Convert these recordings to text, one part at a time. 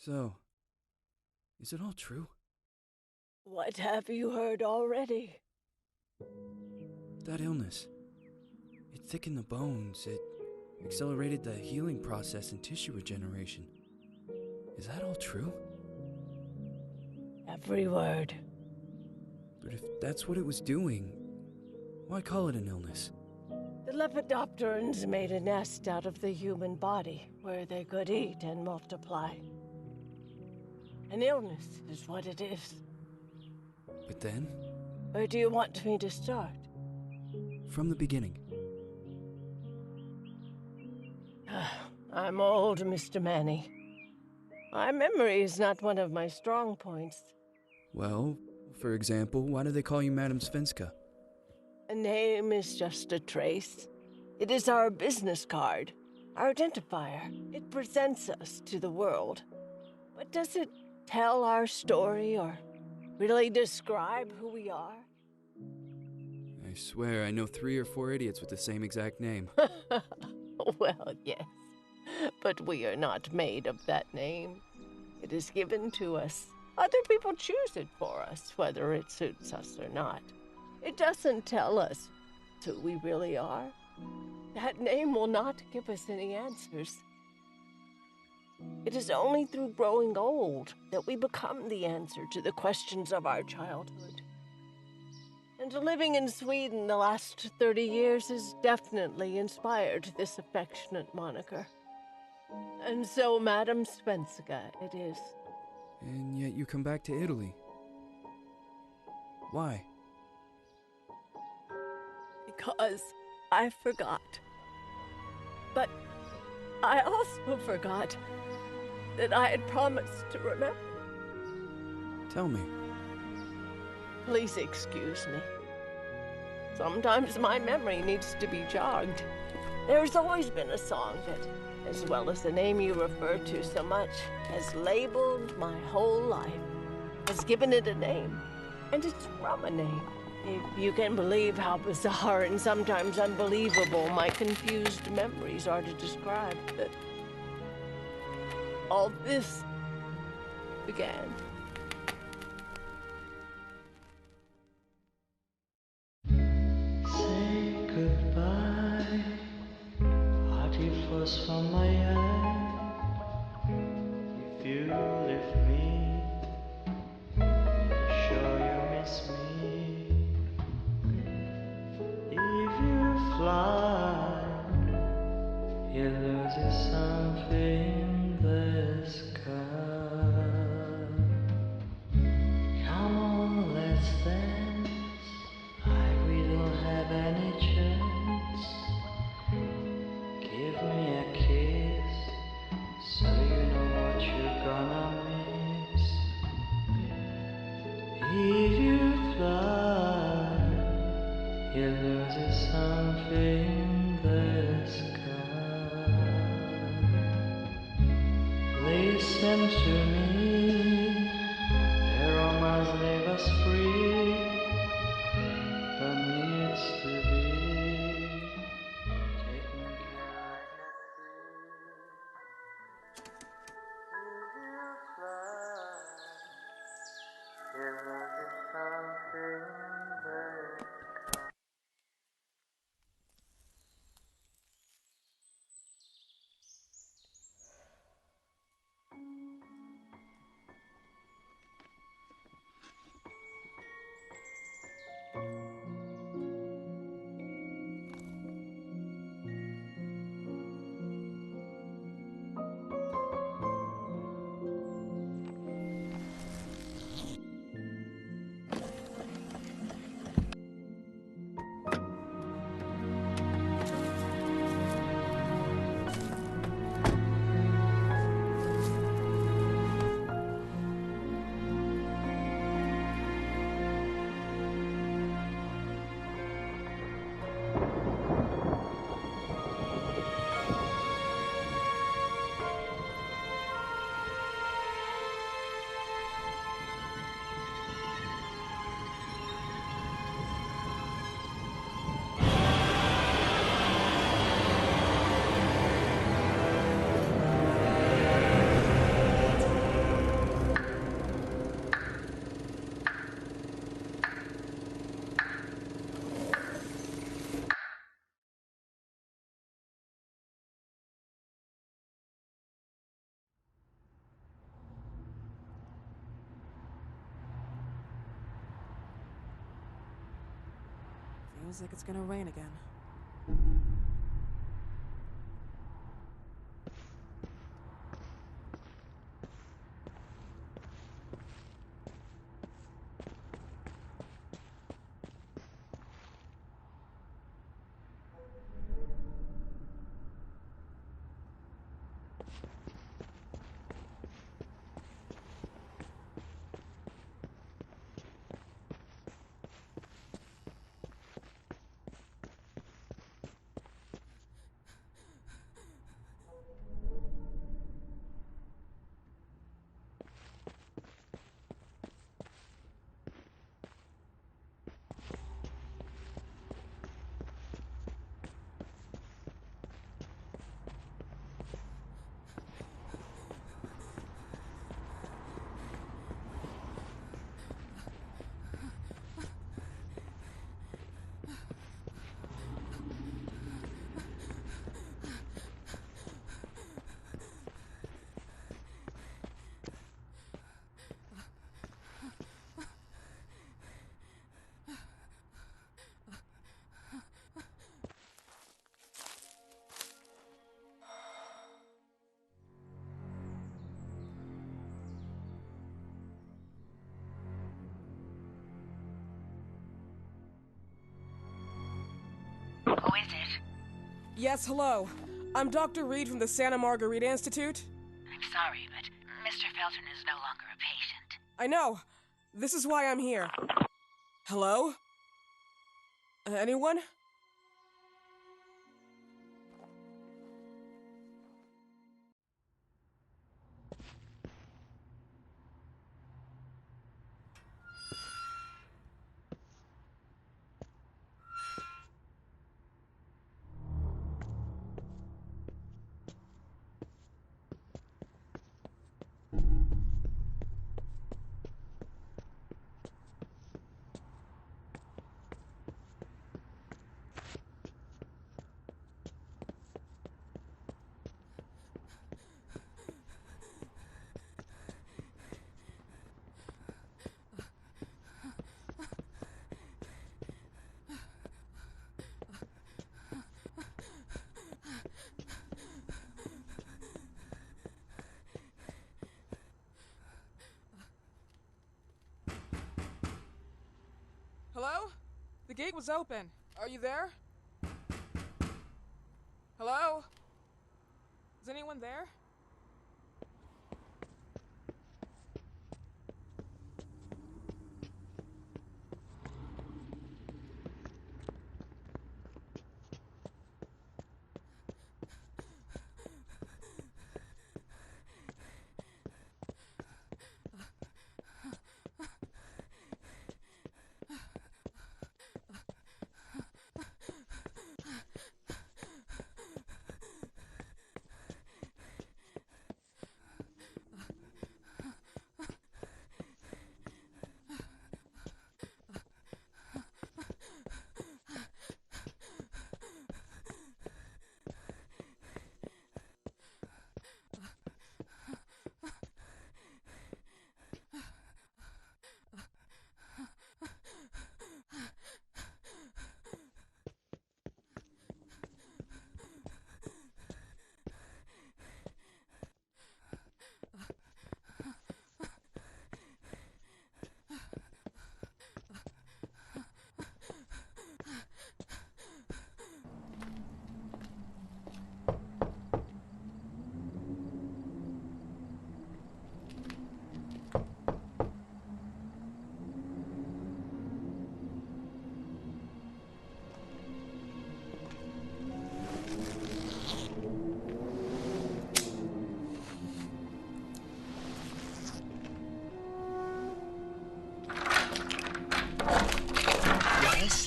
So, is it all true? What have you heard already? That illness. It thickened the bones. It accelerated the healing process and tissue regeneration. Is that all true? Every word. But if that's what it was doing, why call it an illness? The Lepidopterans made a nest out of the human body where they could eat and multiply. An illness is what it is. But then, Where do you want me to start? from the beginning. I'm old, Mr. Manny. My memory is not one of my strong points. Well, for example, why do they call you Madame Svenska? A name is just a trace. It is our business card, our identifier. It presents us to the world. But does it tell our story or really describe who we are? I swear I know 3 or 4 idiots with the same exact name. Well, yes. But we are not made of that name. It is given to us. Other people choose it for us, whether it suits us or not. It doesn't tell us who we really are. That name will not give us any answers. It is only through growing old that we become the answer to the questions of our childhood. And living in Sweden the last 30 years has definitely inspired this affectionate moniker. And so, Madame Svenska, it is. And yet you come back to Italy. Why? Because I forgot. But I also forgot that I had promised to remember. Tell me. Please excuse me. Sometimes my memory needs to be jogged. There's always been a song that, as well as the name you refer to so much, has labeled my whole life, has given it a name, and it's from a name. If you can believe how bizarre and sometimes unbelievable my confused memories are to describe that all this began. Say goodbye, hearty frost from my eye. If you leave me, sure you miss me. If you fly, you lose something in the sky. Come on, let's dance. We don't have any chance. Give me a kiss, so you know what you're gonna miss. If you fly, you lose something in the sky. Listen to me, the romance leave us free. There needs to be taken care of. If you fly, you lose something there. Feels like it's gonna rain again. Who is it? Yes, hello. I'm Dr. Reed from the Santa Margarita Institute. I'm sorry, but Mr. Felton is no longer a patient. I know. This is why I'm here. Hello? Anyone? Hello? The gate was open. Are you there? Hello? Is anyone there?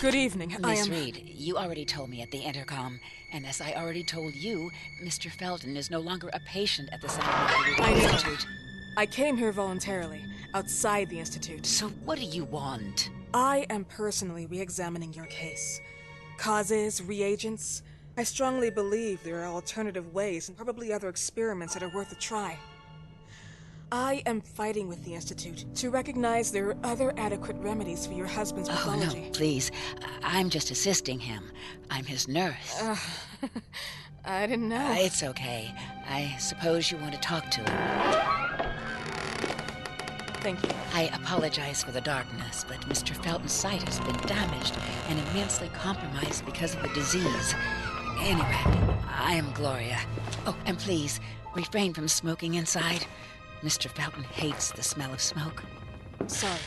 Good evening. Miss Reed, you already told me at the intercom, and as I already told you, Mr. Felton is no longer a patient at the Santa Margarita I know. Institute. I came here voluntarily, outside the Institute. So what do you want? I am personally re-examining your case. Causes, reagents. I strongly believe there are alternative ways and probably other experiments that are worth a try. I am fighting with the Institute to recognize there are other adequate remedies for your husband's pathology. Oh, no, please. I'm just assisting him. I'm his nurse. I didn't know. It's okay. I suppose you want to talk to him. Thank you. I apologize for the darkness, but Mr. Felton's sight has been damaged and immensely compromised because of the disease. Anyway, I am Gloria. Oh, and please, refrain from smoking inside. Mr. Felton hates the smell of smoke. Sorry.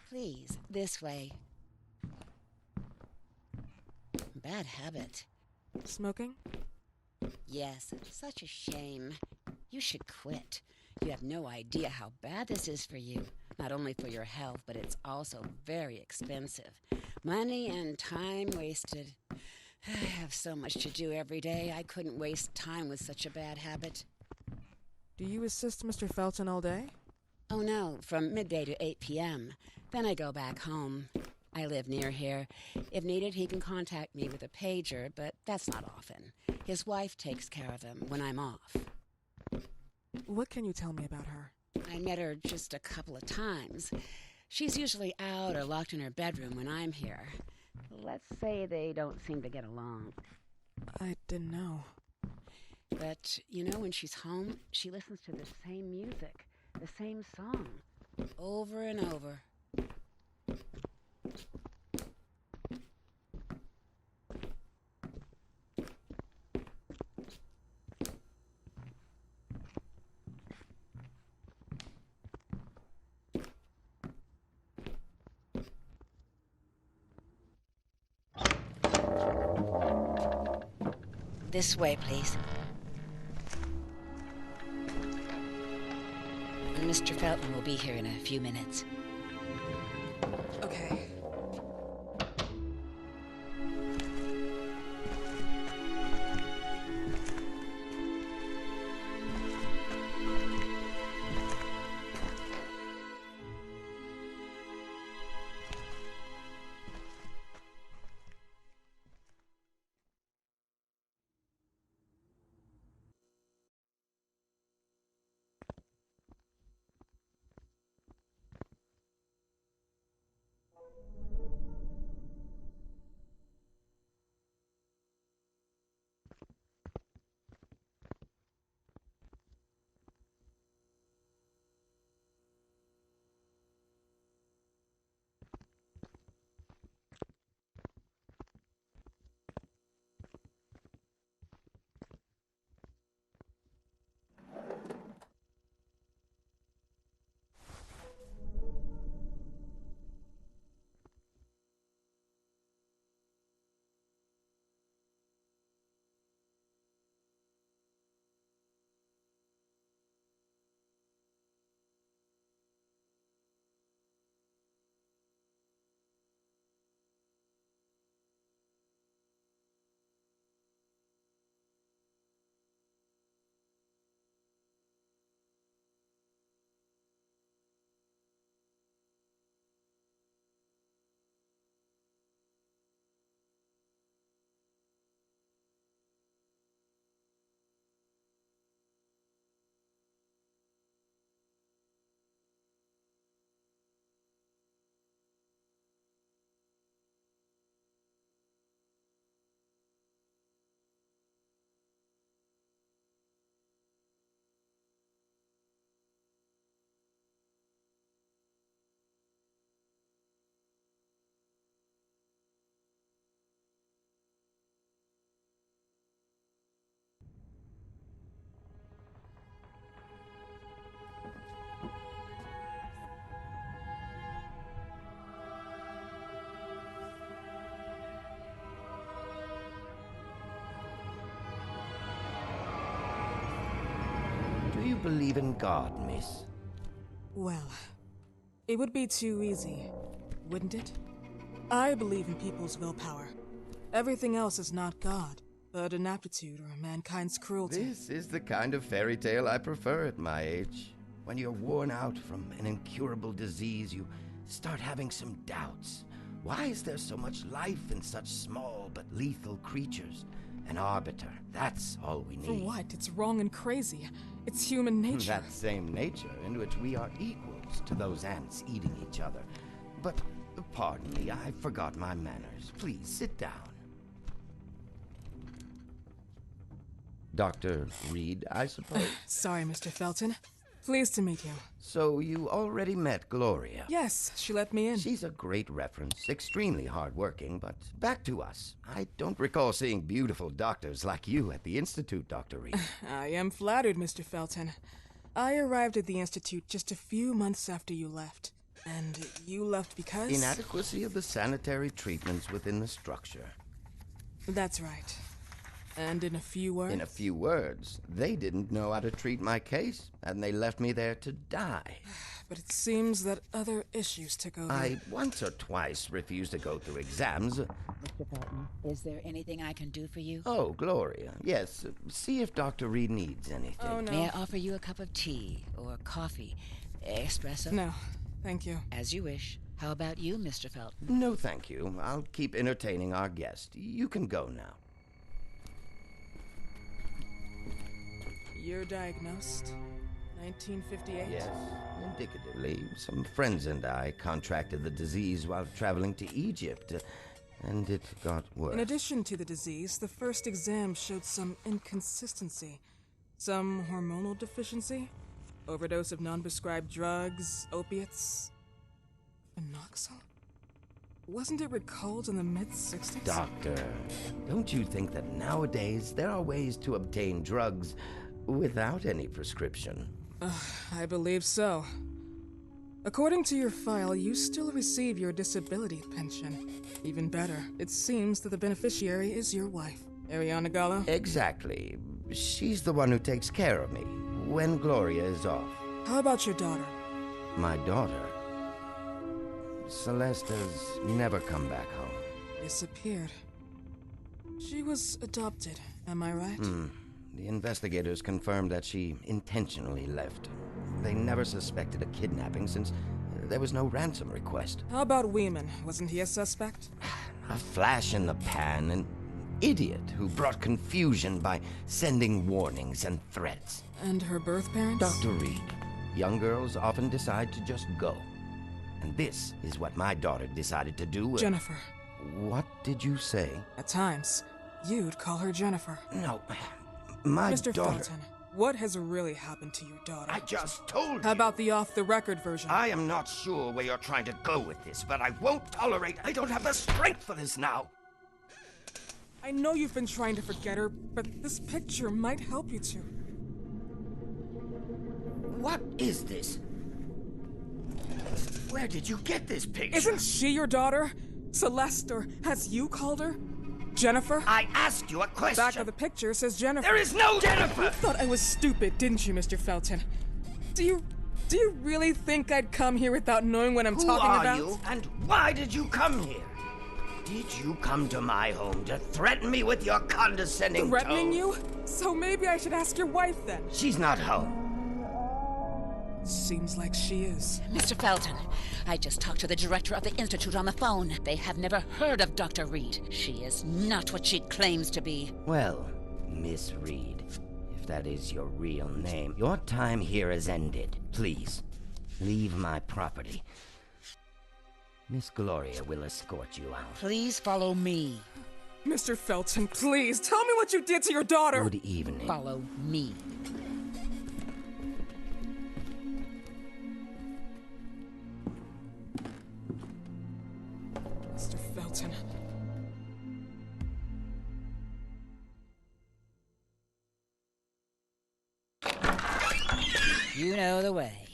Please, this way. Bad habit. Smoking? Yes, such a shame. You should quit. You have no idea how bad this is for you. Not only for your health, but it's also very expensive. Money and time wasted. I have so much to do every day. I couldn't waste time with such a bad habit. Do you assist Mr. Felton all day? Oh no, from midday to 8 p.m. Then I go back home. I live near here. If needed, he can contact me with a pager, but that's not often. His wife takes care of him when I'm off. What can you tell me about her? I met her just a couple of times. She's usually out or locked in her bedroom when I'm here. Let's say they don't seem to get along. I didn't know. But, you know, when she's home, she listens to the same music, the same song, over and over. This way, please. Mr. Felton will be here in a few minutes. Okay. Do you believe in God, miss? Well, it would be too easy, wouldn't it? I believe in people's willpower, Everything else is not God, but inaptitude or mankind's cruelty. This is the kind of fairy tale I prefer at my age. When you're worn out from an incurable disease, you start having some doubts. Why is there so much life in such small but lethal creatures? An arbiter, that's all we need. For what? It's wrong and crazy. It's human nature. That same nature in which we are equals to those ants eating each other. But, pardon me, I forgot my manners. Please, sit down. Dr. Reed, I suppose? Sorry, Mr. Felton. Pleased to meet you. So you already met Gloria? Yes, she let me in. She's a great reference, extremely hardworking, but back to us. I don't recall seeing beautiful doctors like you at the Institute, Dr. Reed. I am flattered, Mr. Felton. I arrived at the Institute just a few months after you left. And you left because? Inadequacy of the sanitary treatments within the structure. That's right. And in a few words? In a few words, they didn't know how to treat my case, and they left me there to die. But it seems that other issues took over. I once or twice refused to go through exams. Mr. Felton, is there anything I can do for you? Oh, Gloria, yes. See if Dr. Reed needs anything. Oh, no. May I offer you a cup of tea or coffee? Espresso? No, thank you. As you wish. How about you, Mr. Felton? No, thank you. I'll keep entertaining our guest. You can go now. You're diagnosed? 1958? Yes, indicatively. Some friends and I contracted the disease while traveling to Egypt, and it got worse. In addition to the disease, the first exam showed some inconsistency. Some hormonal deficiency? Overdose of non-prescribed drugs, opiates? Phenoxyl? Wasn't it recalled in the mid-60s? Doctor, don't you think that nowadays there are ways to obtain drugs without any prescription? I believe so. According to your file, you still receive your disability pension. Even better, it seems that the beneficiary is your wife, Ariana Gallo. Exactly. She's the one who takes care of me when Gloria is off. How about your daughter? My daughter, Celeste, has never come back home. Disappeared. She was adopted, am I right? The investigators confirmed that she intentionally left. They never suspected a kidnapping since there was no ransom request. How about Weeman? Wasn't he a suspect? A flash in the pan, an idiot who brought confusion by sending warnings and threats. And her birth parents? Dr. Reed, young girls often decide to just go. And this is what my daughter decided to do. Jennifer. What did you say? At times, you'd call her Jennifer. No, my Mr. daughter... Felton, what has really happened to your daughter? I just told you. How about the off-the-record version? I am not sure where you're trying to go with this, but I won't tolerate... I don't have the strength for this now. I know you've been trying to forget her, but this picture might help you to. What is this? Where did you get this picture? Isn't she your daughter? Celeste, or as you called her? Jennifer? I asked you a question. Back of the picture says Jennifer. There is no Jennifer! You thought I was stupid, didn't you, Mr. Felton? Do you really think I'd come here without knowing what I'm talking about? Who are you, and why did you come here? Did you come to my home to threaten me with your condescending Threatening tone? you? So maybe I should ask your wife then. She's not home. Seems like she is. Mr. Felton, I just talked to the director of the Institute on the phone. They have never heard of Dr. Reed. She is not what she claims to be. Well, Miss Reed, if that is your real name, your time here has ended. Please, leave my property. Miss Gloria will escort you out. Please follow me. Mr. Felton, please, tell me what you did to your daughter! Good evening. Follow me. Mr. Felton. You know the way.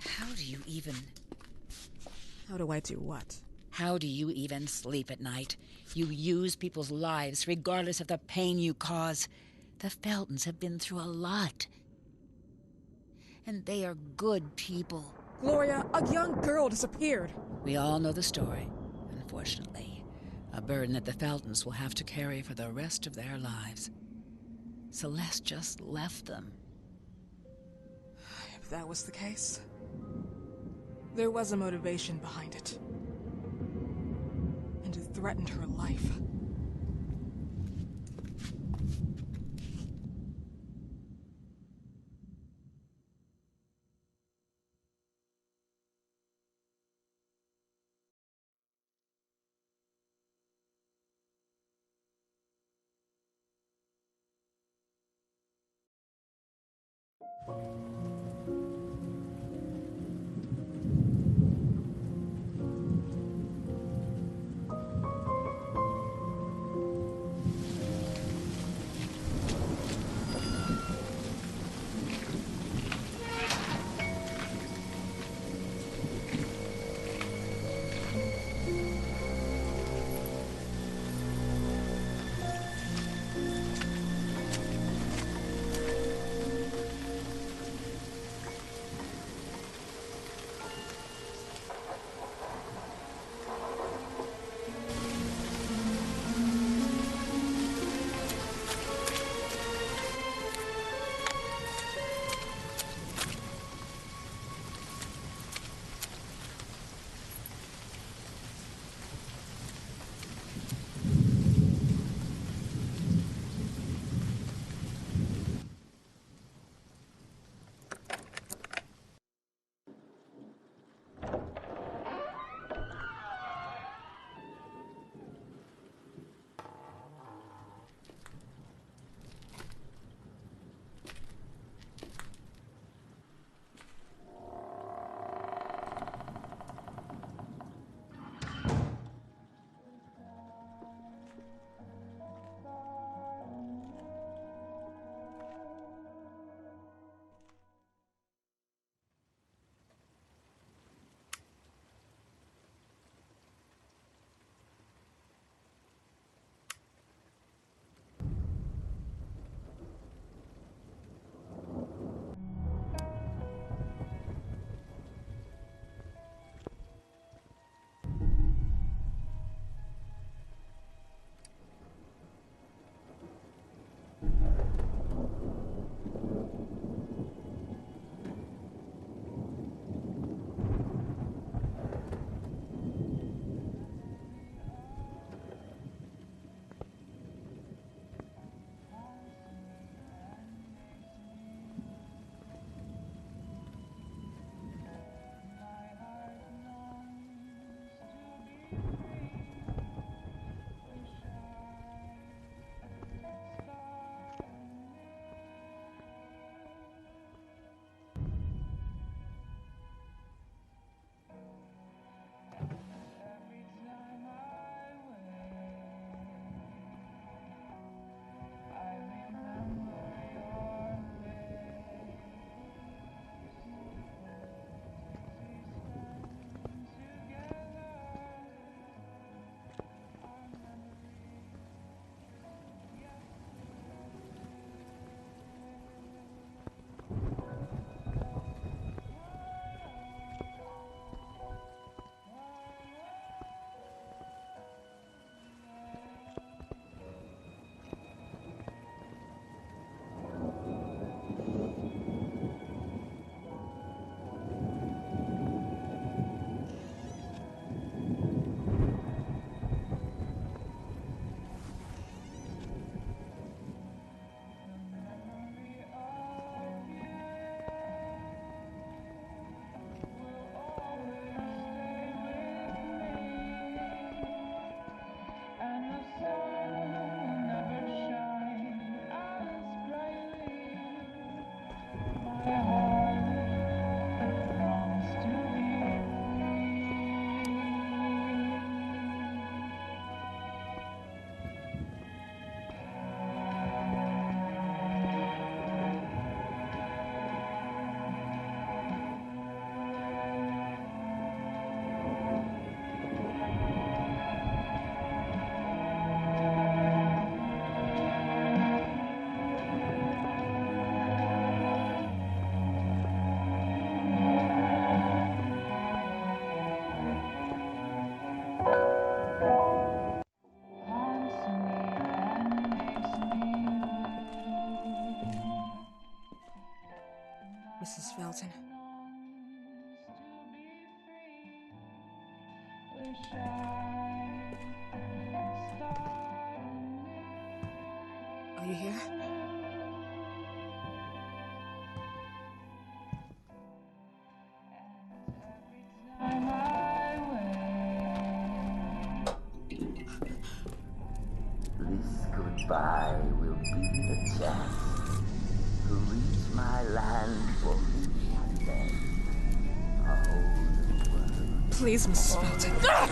How do you even... How do I do what? How do you even sleep at night? You use people's lives regardless of the pain you cause. The Feltons have been through a lot. And they are good people. Gloria, a young girl disappeared. We all know the story, unfortunately. a burden that the Feltons will have to carry for the rest of their lives. Celeste just left them. If that was the case, there was a motivation behind it. And it threatened her life. Are you here? This goodbye will be the chance to reach my land for me and then a whole world. Please, Mrs. Felton. God.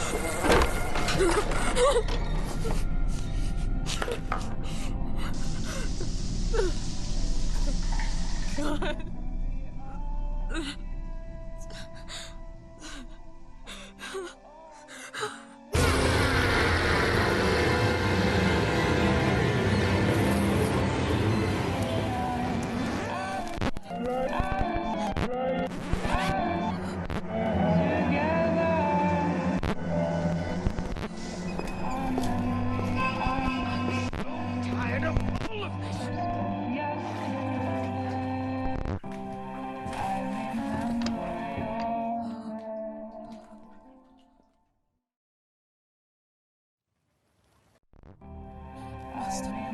Must hide.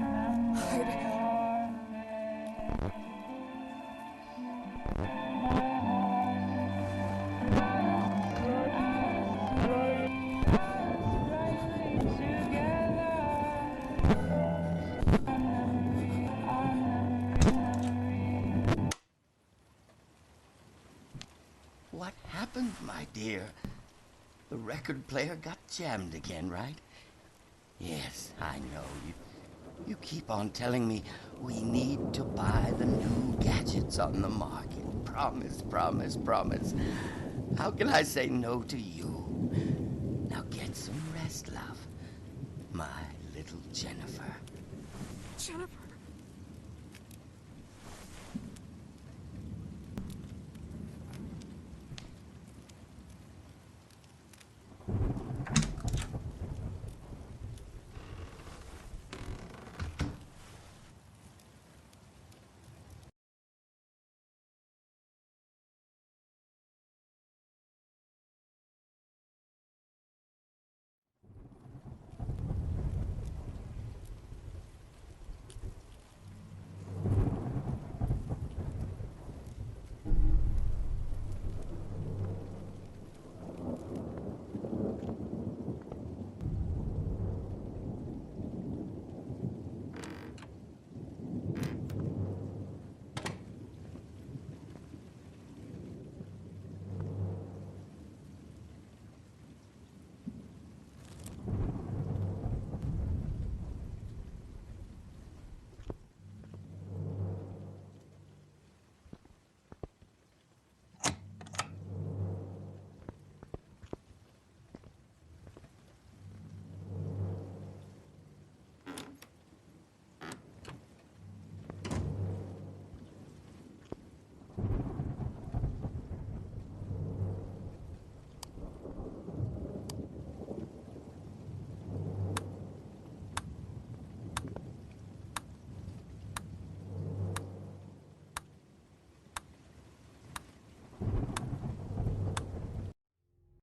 What happened, my dear? The record player got jammed again, right? Yes, I know. You keep on telling me we need to buy the new gadgets on the market. Promise, promise, promise. How can I say no to you? Now get some rest, love. My little Jennifer. Jennifer.